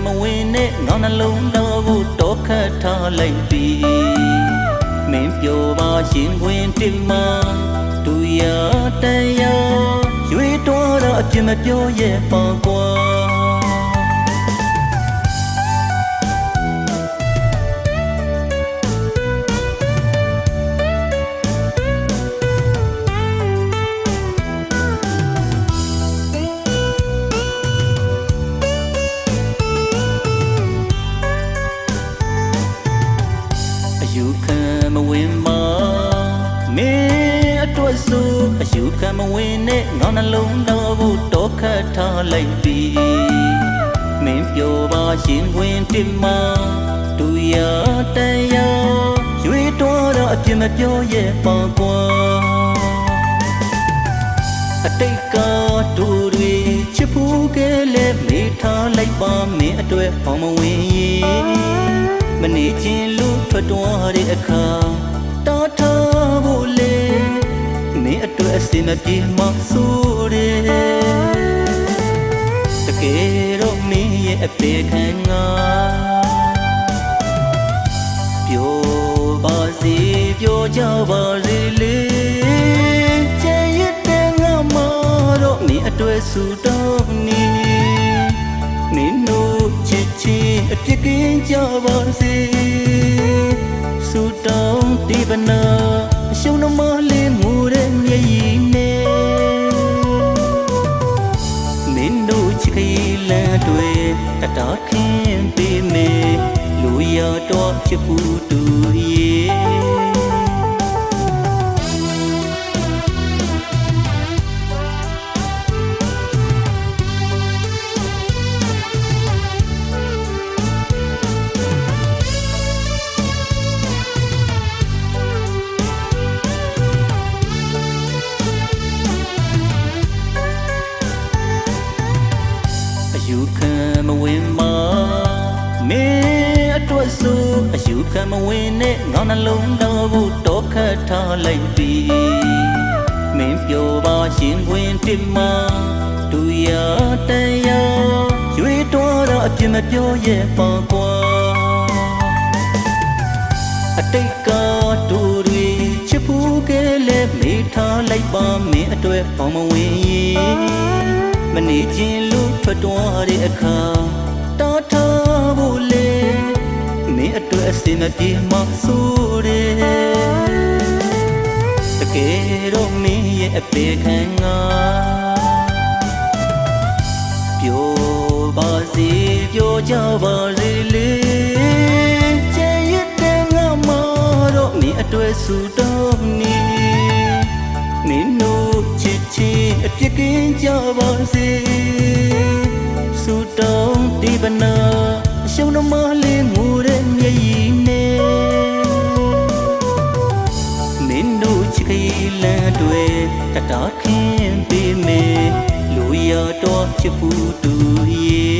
မဝင်နဲ့ငေါနှလုံးတော်ကိုတောခတ်ထားလိုက်ပြီမင်းပြောပါရှင်ခွင်တင်မှာသူရတန်ရရွေတော်တော့အပြစ်မပြောရဲ့ပါကွာယူခံမဝင်မမင်းအတွက်ဆိုအယူခံမဝင်နဲ့ငေါနှလုံးတော်ကိုတောခတ်ထားလိုက်ပြီမင်းပြောပါရှင်ခွင်တင်မှာသူရတန်ရရွေတော်တော့အပြစ်မပြောရဲ့ပါကွာအတိတ်ကတို့တွေချစ်ဖို့ကလေးမေးထားလိုက်ပါမင်းအတွက်ပေါမဝင်မနေချင်းလူထွက်သွားတဲ့အခါတော်ထားဖို့လေမင်းအတွက်အစင်မပြေမှဆိုတယ်တကယ်တော့မင်းရဲ့အပေခံငါပြောပါစေပြောကြပါစေလေချင်ရတဲ့ငါမတော့မင်းအတွက်ဆူတောင်းနေမင်းတို့ချစ်ချင်းအပြစ်ကင်းကြပါစေဆူတောင်းဒီပနာအရှုံးနှမလေးငိုတဲ့မျက်ရည်နဲ့မင်းတို့ချစ်ခရီးလမ်းတွေတတားခင်းပေးမယ်လူရတော့ချစ်ဖို့တူရဲ့ယူခံမဝင်မမင်းအတွက်ဆိုအယူခံမဝင်နဲ့ငေါနှလုံးတော်ကိုတောခတ်ထားလိုက်ပြီမင်းပြောပါရှင်ခွင်တင်မှာသူရတန်ရရွေတော်တော့အပြစ်မပြောရဲ့ပါကွာအတိတ်ကတို့တွေချစ်ဖို့ကလေးမေးထားလိုက်ပါမင်းအတွက်ပေါမဝင်မနေချင်းလူထွက်သွားတဲ့အခါတော်ထားဖို့လေမင်းအတွက်အစင်မပြေမှဆိုတယ်တကယ်တော့မင်းရဲ့အပေခံငါပြောပါစေပြောကြပါစေလေချင်ရတဲ့ငါမတော့မင်းအတွက်ဆူတောင်းနေမင်းတို့ချစ်ချင်းအပြစ်ကင်းကြပါစေဆူတောင်းဒီပနာအရှုံးနှမလေးငိုတဲ့မျက်ရည်နဲ့မင်းတို့ချစ်ခရီးလမ်းတွေတတားခင်းပေးမယ်လူရတော့ချစ်ဖို့တူရဲ့